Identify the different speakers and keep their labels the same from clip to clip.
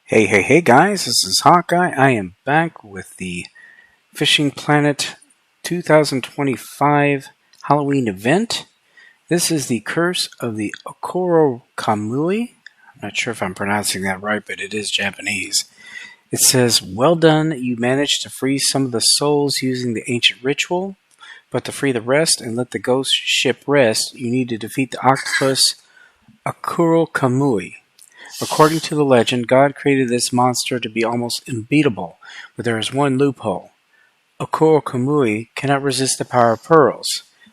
Speaker 1: Hey guys, this is Hawkeye. I am back with the Fishing Planet 2025 Halloween event. This is the Curse of the Akkorokamui. I'm not sure if I'm pronouncing that right, but it is Japanese. It says, well done, you managed to free some of the souls using the ancient ritual, but to free the rest and let the ghost ship rest, you need to defeat the octopus Akkorokamui. According to the legend, God created this monster to be almost unbeatable, but there is one loophole. Akkorokamui cannot resist the power of pearls.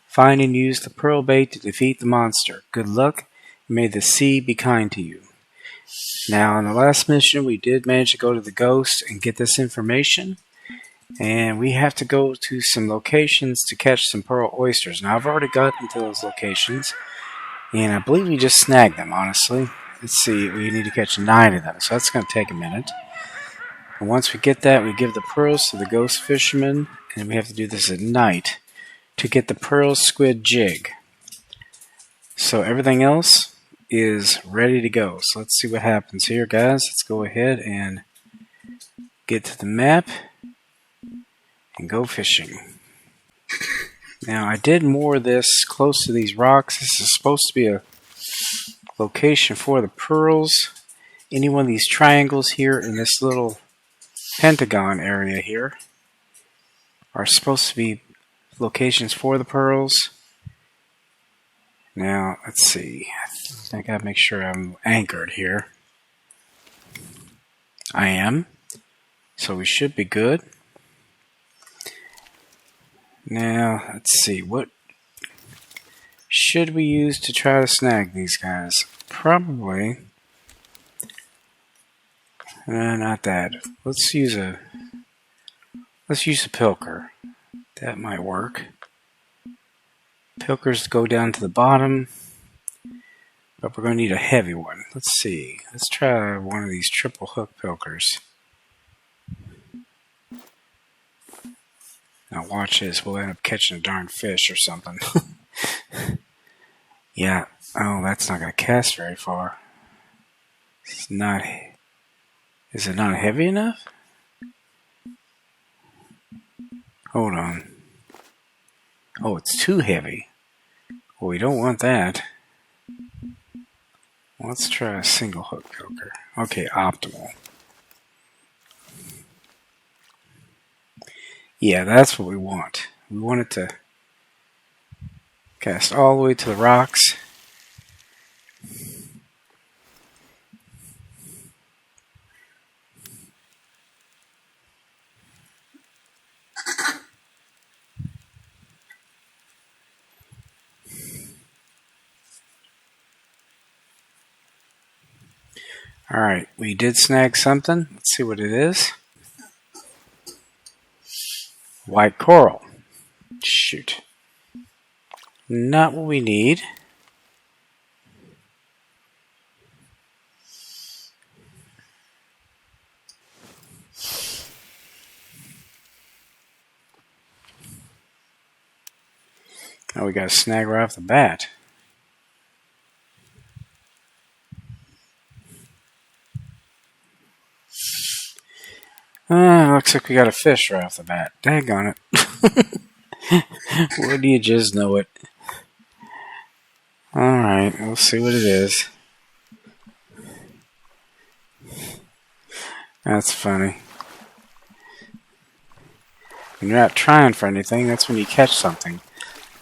Speaker 1: Find and use the pearl bait to defeat the monster. Good luck, and may the sea be kind to you. Now, in the last mission, we did manage to go to the ghost and get this information, and we have to go to some locations to catch some pearl oysters. Now, I've already gotten to those locations, and I believe we just snagged them, honestly. Let's see, we need to catch 9 of them, so that's going to take a minute. And once we get that, we give the pearls to the ghost fisherman, and we have to do this at night to get the Pearl Squid Jig. So everything else is ready to go. So let's see what happens here, guys. Let's go ahead and get to the map and go fishing. Now, I did more of this close to these rocks. This is supposed to be a location for the pearls. Any one of these triangles here in this little pentagon area here are supposed to be locations for the pearls. Now, let's see. I gotta make sure I'm anchored here. I am. So we should be good. Now, let's see. What should we use to try to snag these guys? Probably. Not that. Let's use a pilker. That might work. Pilkers go down to the bottom, but we're going to need a heavy one. Let's see. Let's try one of these triple hook pilkers. Now watch this. We'll end up catching a darn fish or something. Yeah. Oh, that's not going to cast very far. It's not. Is it not heavy enough? Hold on. Oh, it's too heavy. Well, we don't want that. Let's try a single hook pilker. Okay, optimal. Yeah, that's what we want. We want it to cast all the way to the rocks. Alright, we did snag something. Let's see what it is. White coral. Shoot. Not what we need. Oh, we got a snag right off the bat. Looks like we got a fish right off the bat. Daggone it. Wouldn't you just know it? Alright, we'll see what it is. That's funny. When you're not trying for anything, that's when you catch something.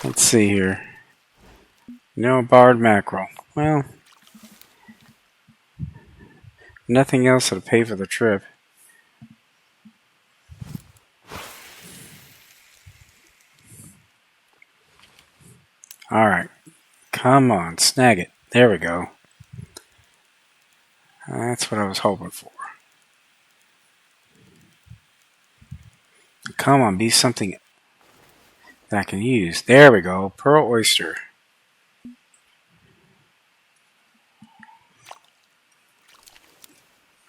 Speaker 1: Let's see here. No barred mackerel. Well, nothing else that'll pay for the trip. Alright. Come on, snag it. There we go. That's what I was hoping for. Come on, be something that I can use. There we go. Pearl oyster.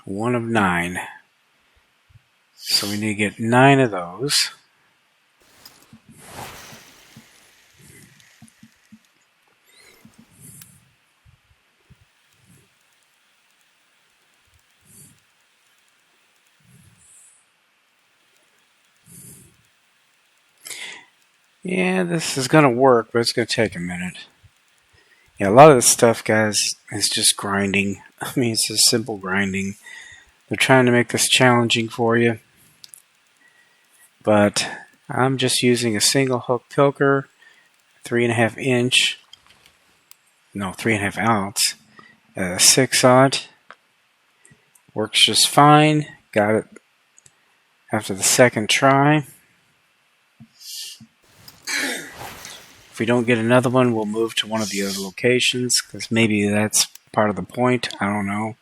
Speaker 1: One of 9. So we need to get 9 of those. Yeah, this is going to work, but it's going to take a minute. Yeah, a lot of this stuff, guys, is just grinding. I mean, it's just simple grinding. They're trying to make this challenging for you. But I'm just using a single hook pilker, 3.5 inch, no, 3.5 ounce, 6-aught. Works just fine. Got it after the second try. If we don't get another one, we'll move to one of the other locations, because maybe that's part of the point. I don't know.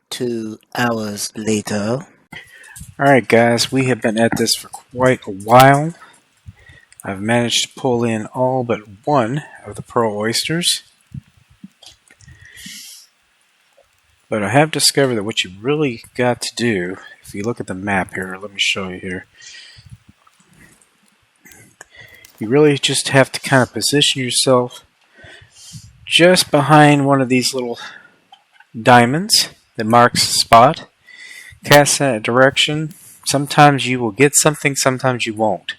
Speaker 2: 2 hours later.
Speaker 1: Alright guys, we have been at this for quite a while. I've managed to pull in all but one of the pearl oysters. But I have discovered that what you really got to do, if you look at the map here, let me show you here. You really just have to kind of position yourself just behind one of these little diamonds that marks the spot. Cast in that direction. Sometimes you will get something, sometimes you won't.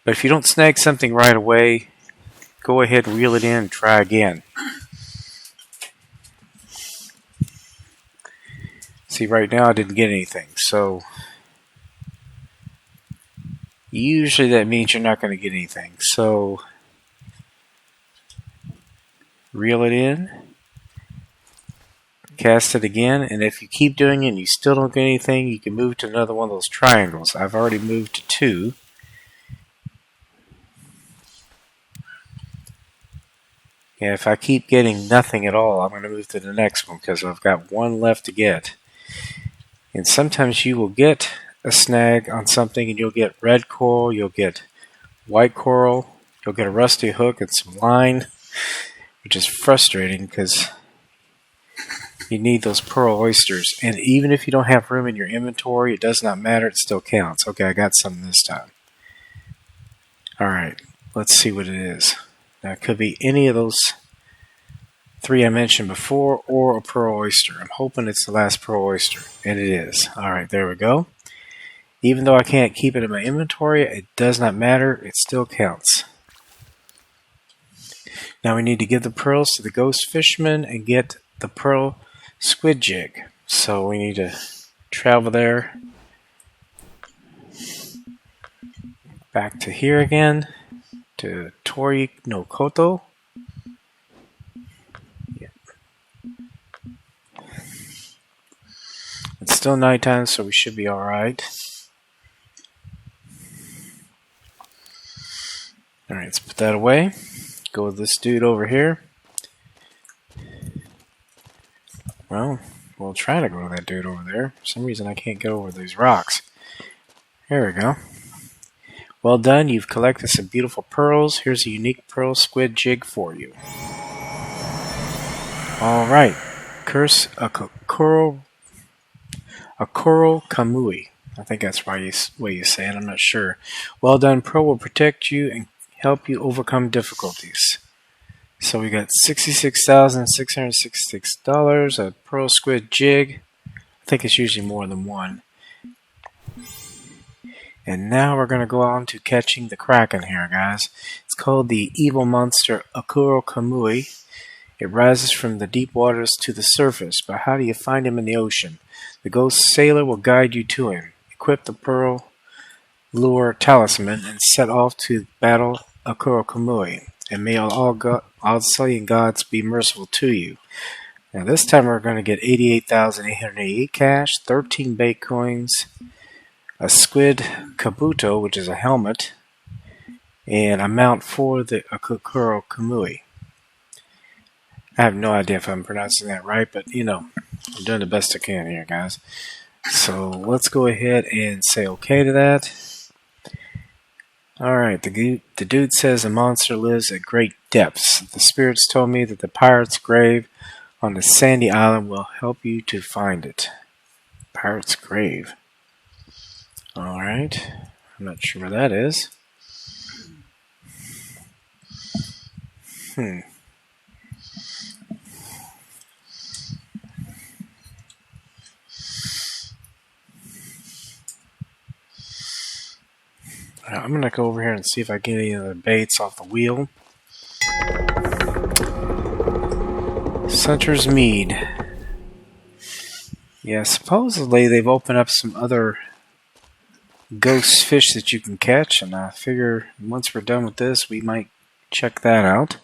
Speaker 1: But if you don't snag something right away, go ahead, reel it in, and try again. See, right now I didn't get anything, so usually that means you're not going to get anything. So reel it in, cast it again, and if you keep doing it and you still don't get anything, you can move to another one of those triangles. I've already moved to 2. Yeah, if I keep getting nothing at all, I'm going to move to the next one because I've got 1 left to get. And sometimes you will get a snag on something and you'll get red coral, you'll get white coral, you'll get a rusty hook and some line, which is frustrating because you need those pearl oysters. And even if you don't have room in your inventory, it does not matter, it still counts. Okay, I got some this time. Alright, let's see what it is. Now, it could be any of those 3 I mentioned before, or a pearl oyster. I'm hoping it's the last pearl oyster, and it is. Alright, there we go. Even though I can't keep it in my inventory, it does not matter, it still counts. Now we need to give the pearls to the ghost fisherman and get the Pearl Squid Jig. So we need to travel there. Back to here again, to Torii No Koto. It's still nighttime, so we should be alright. Alright, let's put that away. Go with this dude over here. Well, we'll try to go to that dude over there. For some reason I can't get over these rocks. There we go. Well done, you've collected some beautiful pearls. Here's a unique Pearl Squid Jig for you. Alright. Curse Akkorokamui. I think that's the way you say it, I'm not sure. Well done, Pearl will protect you and help you overcome difficulties. So we got $66,666, a Pearl Squid Jig. I think it's usually more than one. And now we're going to go on to catching the Kraken here, guys. It's called the evil monster Akkorokamui. It rises from the deep waters to the surface, but how do you find him in the ocean? The ghost sailor will guide you to him. Equip the pearl lure talisman and set off to battle Akkorokamui, and may all Saiyan gods be merciful to you. Now this time we're going to get 88,888 cash, 13 bait coins, a squid kabuto, which is a helmet, and a mount for the Akkorokamui. I have no idea if I'm pronouncing that right, but you know, I'm doing the best I can here, guys. So let's go ahead and say okay to that. Alright, the dude says a monster lives at great depths. The spirits told me that the pirate's grave on the sandy island will help you to find it. Pirate's grave. Alright, I'm not sure where that is. I'm going to go over here and see if I get any of the baits off the wheel. Sutter's Mead. Yeah, supposedly they've opened up some other ghost fish that you can catch, and I figure once we're done with this, we might check that out.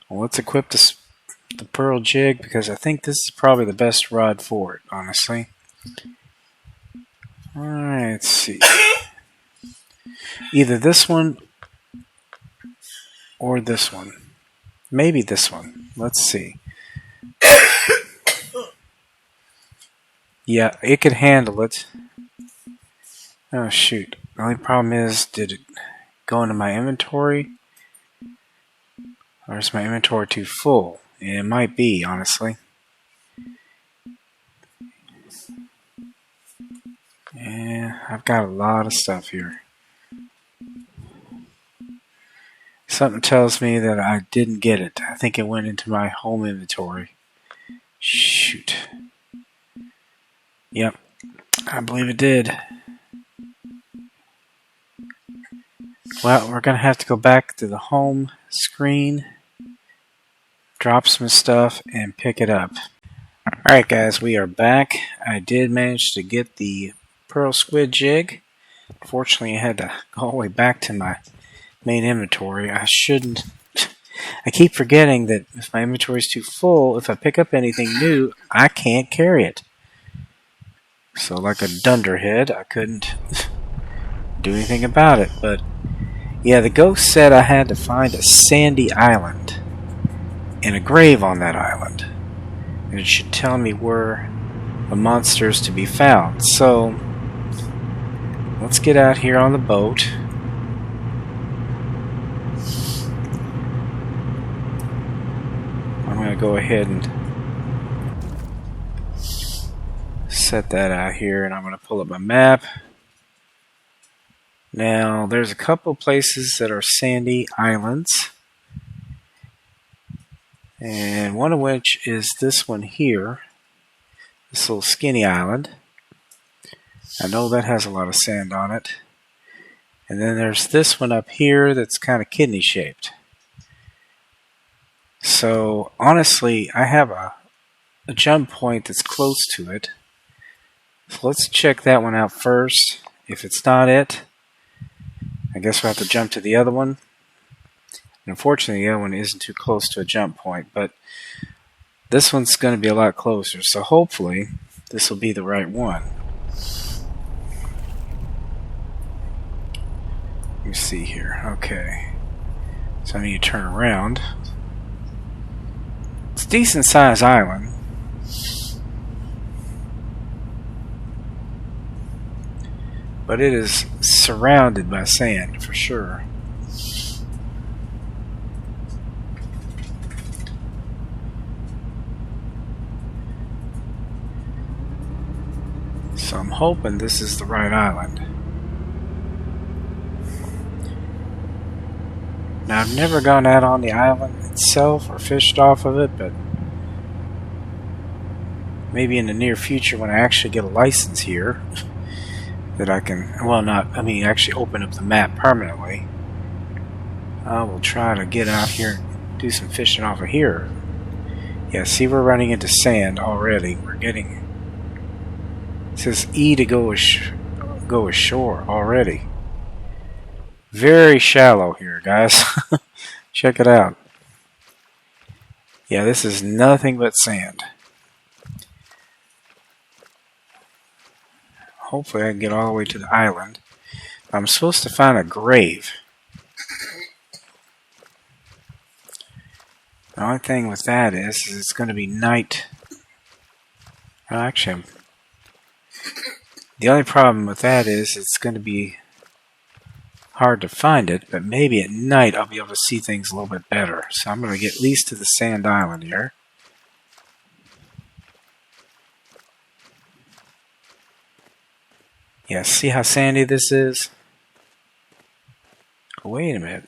Speaker 1: Well, let's equip the Pearl Jig, because I think this is probably the best rod for it, honestly. Alright, let's see. Either this one or this one. Maybe this one. Let's see. Yeah, it could handle it. Oh shoot. The only problem is, did it go into my inventory? Or is my inventory too full? It might be, honestly. Yeah, I've got a lot of stuff here. Something tells me that I didn't get it. I think it went into my home inventory. Shoot. Yep, I believe it did. Well, we're going to have to go back to the home screen, drop some stuff, and pick it up. Alright guys, we are back. I did manage to get the Pearl Squid Jig. Unfortunately, I had to go all the way back to my main inventory. I keep forgetting that if my inventory is too full, if I pick up anything new, I can't carry it. So like a dunderhead, I couldn't do anything about it. But yeah, the ghost said I had to find a sandy island and a grave on that island. And it should tell me where the monster is to be found. So let's get out here on the boat. I'm going to go ahead and set that out here, and I'm going to pull up my map. Now, there's a couple places that are sandy islands, and one of which is this one here, this little skinny island. I know that has a lot of sand on it. And then there's this one up here that's kind of kidney shaped. So honestly, I have a jump point that's close to it. So let's check that one out first. If it's not it, I guess we'll have to jump to the other one. And unfortunately, the other one isn't too close to a jump point, but this one's going to be a lot closer. So hopefully, this will be the right one. Let me see here. Okay. So I need to turn around. It's a decent sized island. But it is surrounded by sand for sure. So I'm hoping this is the right island. Now I've never gone out on the island itself or fished off of it, but maybe in the near future when I actually get a license here that I can, actually open up the map permanently, I will try to get out here and do some fishing off of here. Yeah, see, we're running into sand already. We're getting... It says E to go ashore already. Very shallow here, guys. Check it out. Yeah, this is nothing but sand. Hopefully I can get all the way to the island. I'm supposed to find a grave. The only thing with that is it's going to be night. Well, actually, the only problem with that is it's going to be hard to find it, but maybe at night I'll be able to see things a little bit better. So I'm going to get at least to the sand island here. Yeah, see how sandy this is? Oh, wait a minute.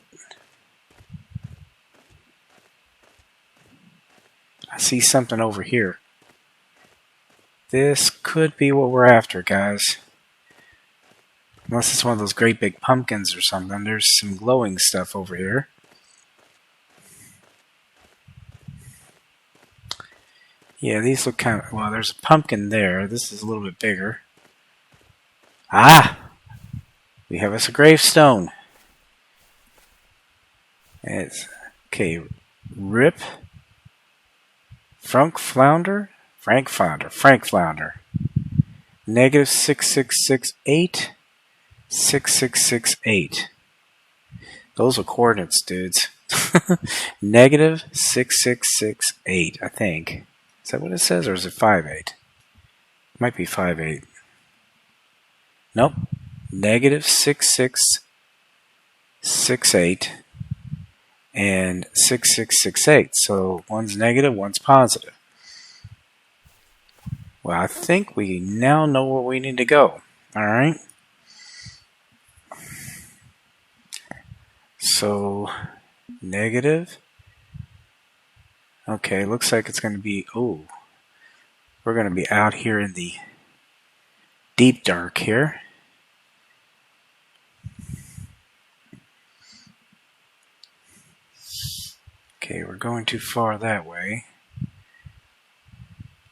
Speaker 1: I see something over here. This could be what we're after, guys. Unless it's one of those great big pumpkins or something. There's some glowing stuff over here. Yeah, these look kind of... Well, there's a pumpkin there. This is a little bit bigger. Ah! We have us a gravestone. It's... Okay. Rip. Frank Flaunder. Negative 6668. 6668. Those are coordinates, dudes. Negative 6668, I think. Is that what it says, or is it 58? Might be 58. Nope. Negative 6668 and 6668. So one's negative, one's positive. Well, I think we now know where we need to go. Alright? So, negative. Okay, looks like it's going to be... Oh, we're going to be out here in the deep dark here. Okay, we're going too far that way.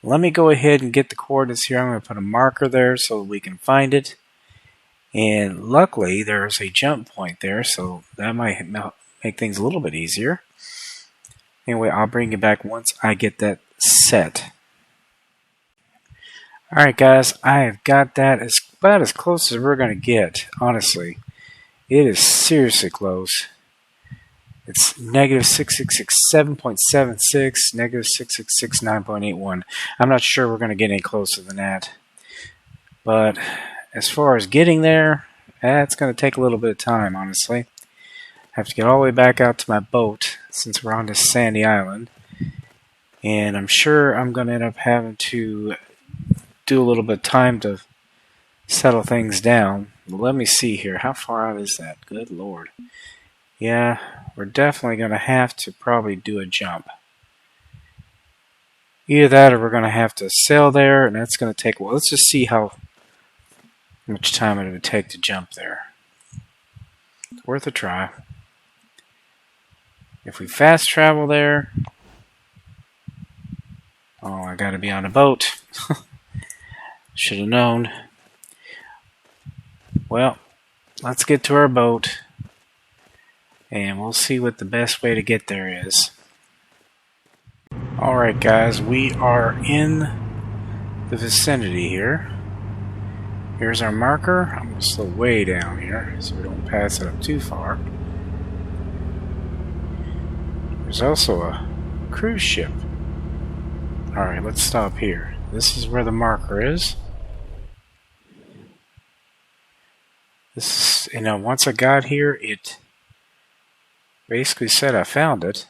Speaker 1: Let me go ahead and get the coordinates here. I'm going to put a marker there so we can find it. And luckily, there's a jump point there, so that might make things a little bit easier. Anyway, I'll bring you back once I get that set. Alright guys, I have got that about as close as we're going to get, honestly. It is seriously close. It's negative 6667.76, negative 6669.81. I'm not sure we're going to get any closer than that. But as far as getting there, that's going to take a little bit of time, honestly. I have to get all the way back out to my boat since we're on this sandy island. And I'm sure I'm going to end up having to do a little bit of time to settle things down. Let me see here. How far out is that? Good Lord. Yeah, we're definitely going to have to probably do a jump. Either that or we're going to have to sail there, and that's going to take... Well, let's just see how much time it would take to jump there. It's worth a try. If we fast travel there... Oh, I got to be on a boat. Should have known. Well, let's get to our boat. And we'll see what the best way to get there is. Alright guys, we are in the vicinity here. Here's our marker. I'm going to slow way down here so we don't pass it up too far. There's also a cruise ship. Alright, let's stop here. This is where the marker is. This, once I got here, it basically said I found it.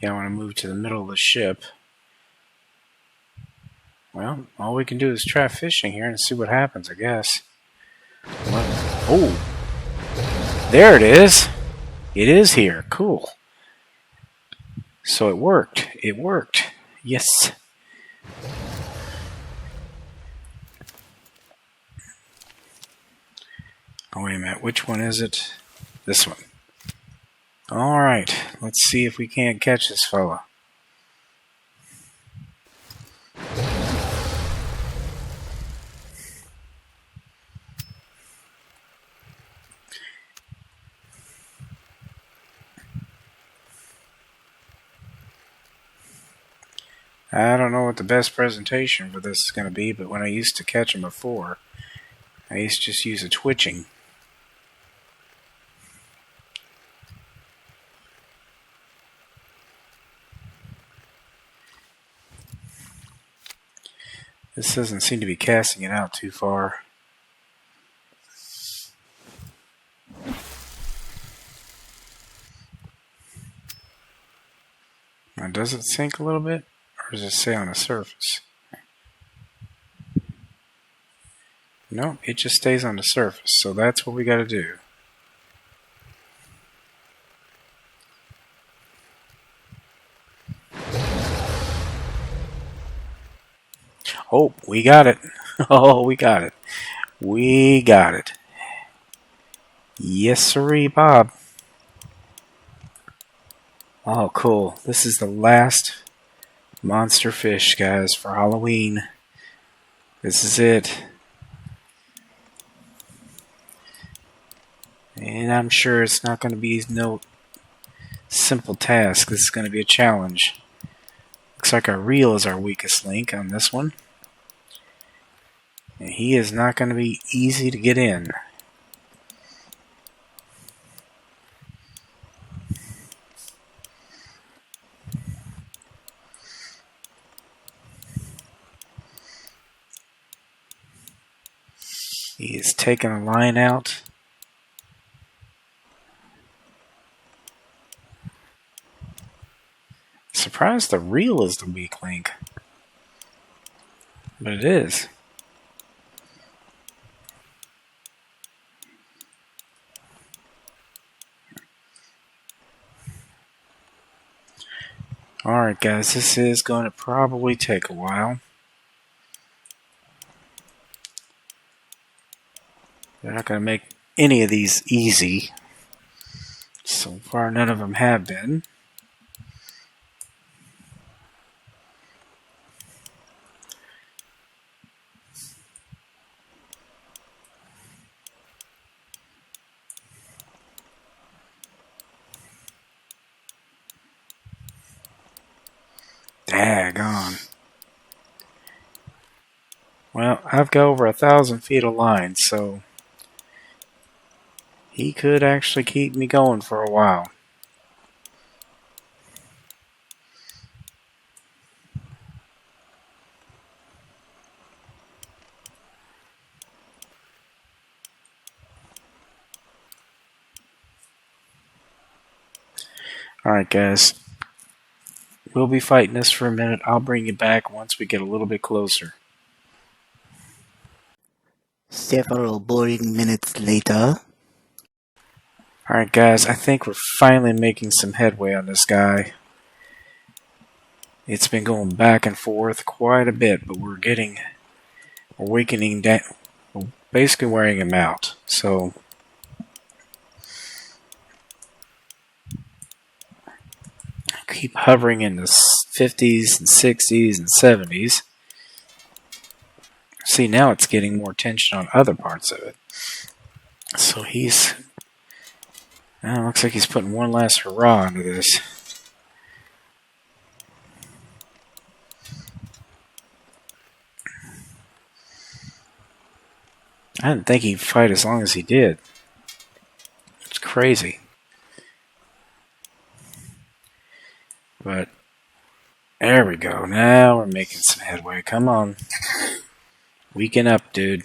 Speaker 1: Yeah, I want to move to the middle of the ship. Well, all we can do is try fishing here and see what happens, I guess. Oh! There it is! It is here. Cool. So it worked. It worked. Yes. Oh, wait a minute. Which one is it? This one. Alright. Let's see if we can't catch this fella. I don't know what the best presentation for this is going to be, but when I used to catch them before, I used to just use a twitching. This doesn't seem to be casting it out too far. Now, does it sink a little bit? Or does it stay on the surface? No, it just stays on the surface. So that's what we got to do. Oh, we got it. Oh, we got it. We got it. Yes, sirree, Bob. Oh, cool. This is the last monster fish, guys, for Halloween. This is it. And I'm sure it's not going to be no simple task. This is going to be a challenge. Looks like our reel is our weakest link on this one. And he is not going to be easy to get in. He is taking a line out. Surprised the reel is the weak link. But it is. Alright guys, this is going to probably take a while. They're not going to make any of these easy. So far, none of them have been. Daggone. Well, I've got over 1,000 feet of line, so he could actually keep me going for a while. Alright guys, we'll be fighting this for a minute. I'll bring you back once we get a little bit closer.
Speaker 2: Several boring minutes later.
Speaker 1: Alright guys, I think we're finally making some headway on this guy. It's been going back and forth quite a bit, but we're weakening down. We're basically wearing him out. So keep hovering in the 50s and 60s and 70s. See, now it's getting more tension on other parts of it. So looks like he's putting one last hurrah into this. I didn't think he'd fight as long as he did. It's crazy. But there we go. Now we're making some headway. Come on. Weaken up, dude.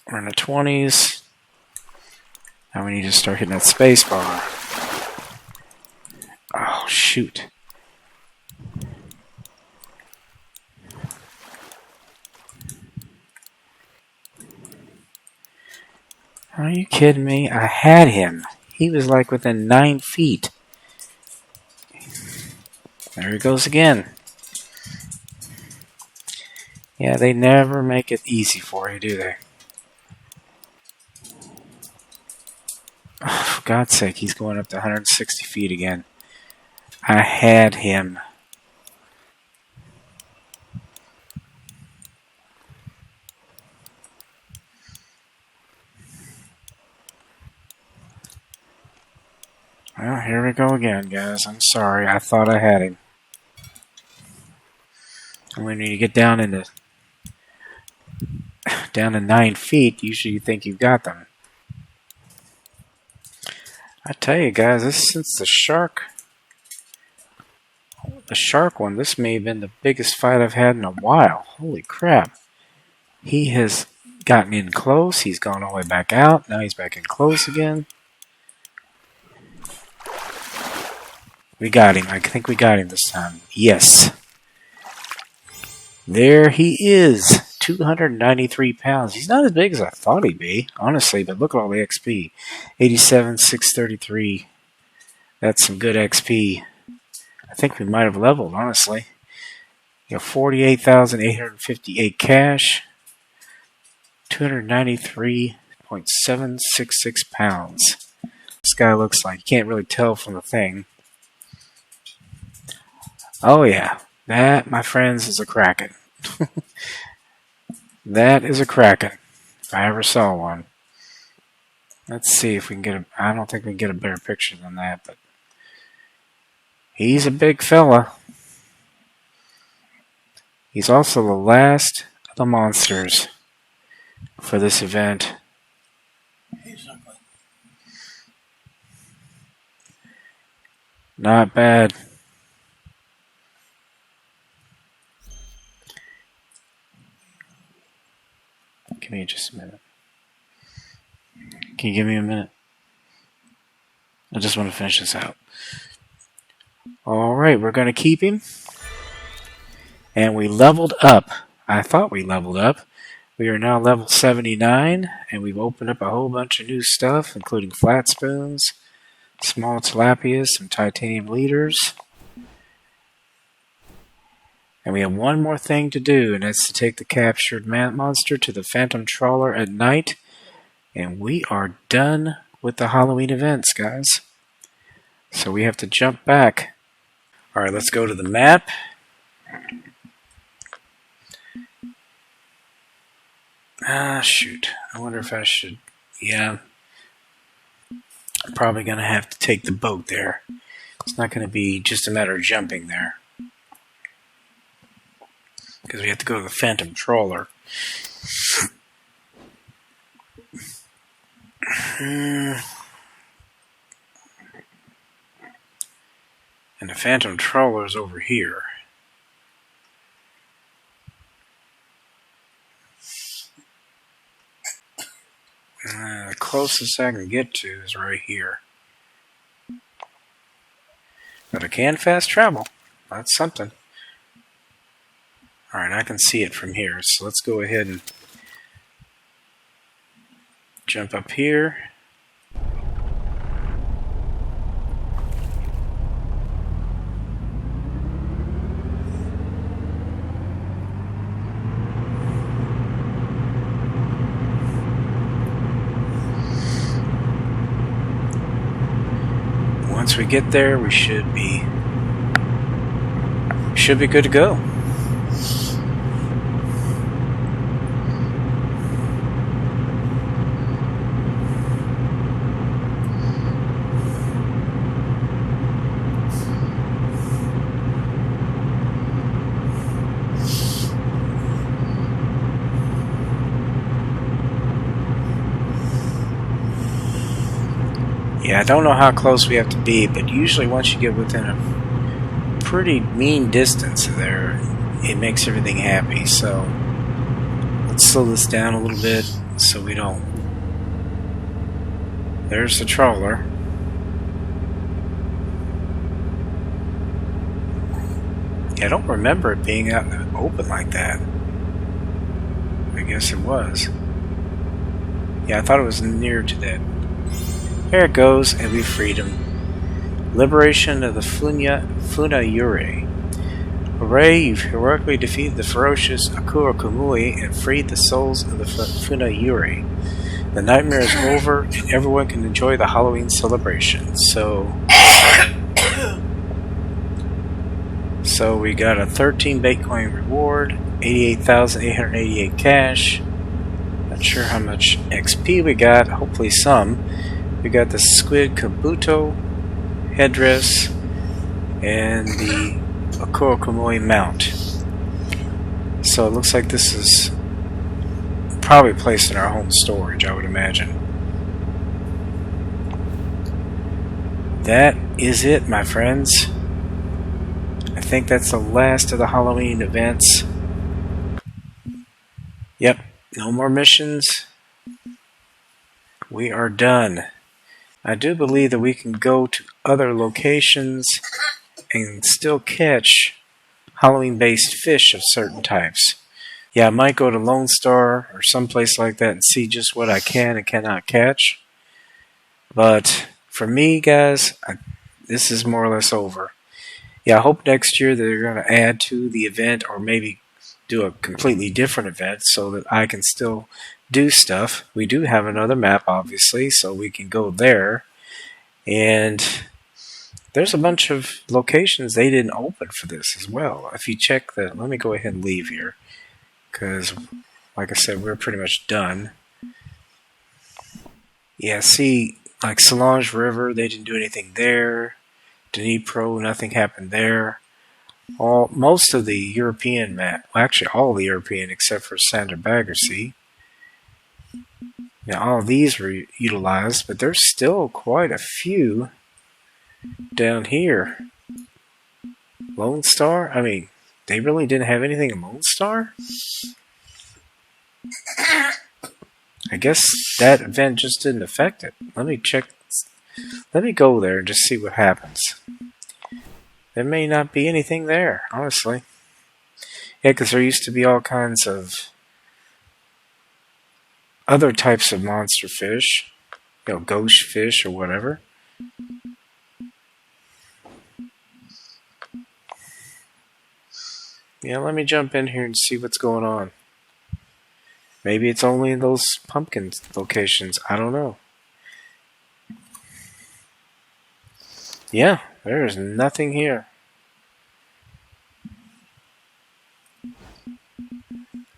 Speaker 1: We're in the 20s. Now we need to start hitting that space bar. Oh, shoot. Are you kidding me? I had him. He was like within 9 feet. There he goes again. Yeah, they never make it easy for you, do they? Oh, for God's sake, he's going up to 160 feet again. I had him. Well, here we go again, guys. I'm sorry. I thought I had him. And when you get down to 9 feet, usually you think you've got them. I tell you, guys, since the shark one, this may have been the biggest fight I've had in a while. Holy crap. He has gotten in close. He's gone all the way back out. Now he's back in close again. We got him. I think we got him this time. Yes. There he is. 293 pounds. He's not as big as I thought he'd be, honestly, but look at all the XP. 87, 633. That's some good XP. I think we might have leveled, honestly. You know, 48,858 cash. 293.766 pounds. This guy looks like, you can't really tell from the thing. Oh yeah, that, my friends, is a Kraken. That is a Kraken, if I ever saw one. Let's see if we can get I don't think we can get a better picture than that, but he's a big fella. He's also the last of the monsters for this event. Not bad. Give me just a minute. Can you give me a minute? I just want to finish this out. Alright, we're going to keep him. And we leveled up. I thought we leveled up. We are now level 79, and we've opened up a whole bunch of new stuff, including flat spoons, small tilapias, some titanium leaders. And we have one more thing to do, and that's to take the captured monster to the Phantom Trawler at night. And we are done with the Halloween events, guys. So we have to jump back. Alright, let's go to the map. Shoot. I wonder if I should... Yeah. I'm probably going to have to take the boat there. It's not going to be just a matter of jumping there. Because we have to go to the Phantom Trawler. And the Phantom Trawler is over here. The closest I can get to is right here. But I can fast travel. That's something. Alright, I can see it from here, so let's go ahead and jump up here. Once we get there, we should be good to go. Yeah, I don't know how close we have to be, but usually once you get within a pretty mean distance there, it makes everything happy. So let's slow this down a little bit so we don't... There's the trawler. Yeah, I don't remember it being out in the open like that. I guess it was. Yeah, I thought it was near to that. There it goes, and we freed him. Liberation of the Funayurei. Hooray, you've heroically defeated the ferocious Akkorokamui and freed the souls of the Funayurei. The nightmare is over and everyone can enjoy the Halloween celebration. So we got a 13 Bitcoin reward, 88,888 cash. Not sure how much XP we got, hopefully some. We got the Squid Kabuto headdress and the Akkorokamui mount. So it looks like this is probably placed in our home storage, I would imagine. That is it, my friends. I think that's the last of the Halloween events. Yep, no more missions. We are done. I do believe that we can go to other locations and still catch Halloween-based fish of certain types. Yeah, I might go to Lone Star or someplace like that and see just what I can and cannot catch. But for me, guys, this is more or less over. Yeah, I hope next year they're going to add to the event or maybe do a completely different event so that I can still do stuff. We do have another map, obviously, so we can go there. And there's a bunch of locations they didn't open for this as well. If you check the... Let me go ahead and leave here, because, like I said, we're pretty much done. Yeah, see, like Solange River, they didn't do anything there. Dnipro, nothing happened there. Most of the European map, well, actually all the European except for Sander Baggersee. Now all of these were utilized, but there's still quite a few down here. Lone Star? I mean, they really didn't have anything in Lone Star? I guess that event just didn't affect it. Let me check. Let me go there and just see what happens. There may not be anything there, honestly. Yeah, because there used to be all kinds of other types of monster fish. You know, ghost fish or whatever. Yeah, let me jump in here and see what's going on. Maybe it's only in those pumpkin locations. I don't know. Yeah, there is nothing here.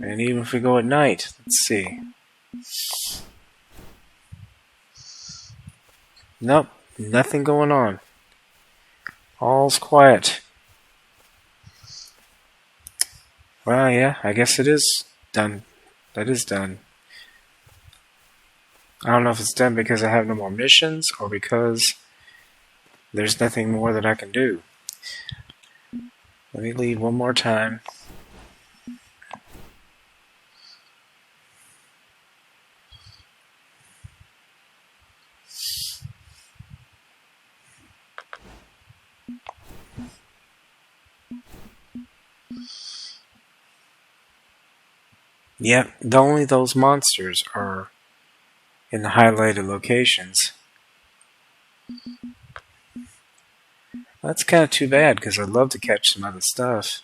Speaker 1: And even if we go at night, let's see. Nope, nothing going on. All's quiet. Well, yeah, I guess it is done. That is done. I don't know if it's done because I have no more missions or because there's nothing more that I can do. Let me leave one more time. Yep, only those monsters are in the highlighted locations. That's kind of too bad because I'd love to catch some other stuff.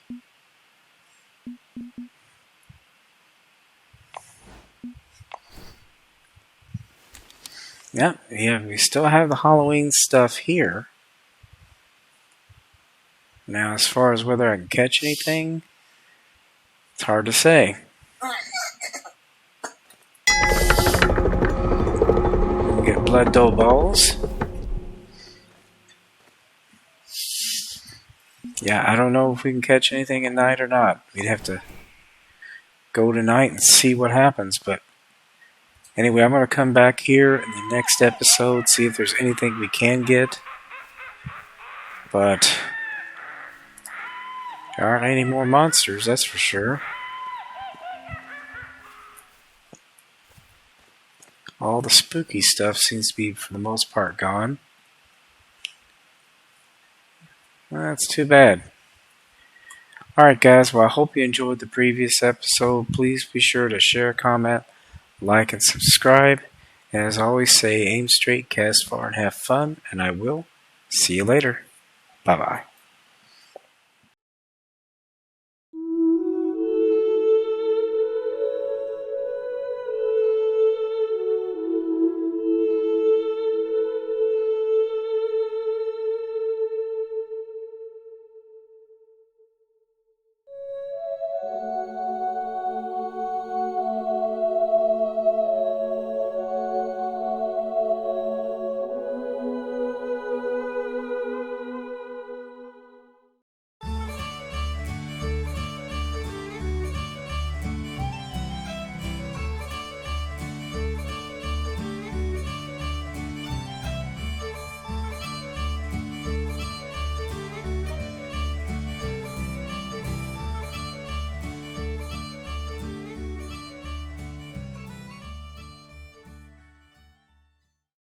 Speaker 1: Yeah, we still have the Halloween stuff here. Now, as far as whether I can catch anything, it's hard to say. Get blood dough balls. Yeah, I don't know if we can catch anything at night or not. We'd have to go tonight and see what happens. But anyway, I'm going to come back here in the next episode, see if there's anything we can get. But there aren't any more monsters, that's for sure. All the spooky stuff seems to be, for the most part, gone. That's too bad. Alright guys, well I hope you enjoyed the previous episode. Please be sure to share, comment, like, and subscribe. And as I always say, aim straight, cast far, and have fun. And I will see you later. Bye-bye.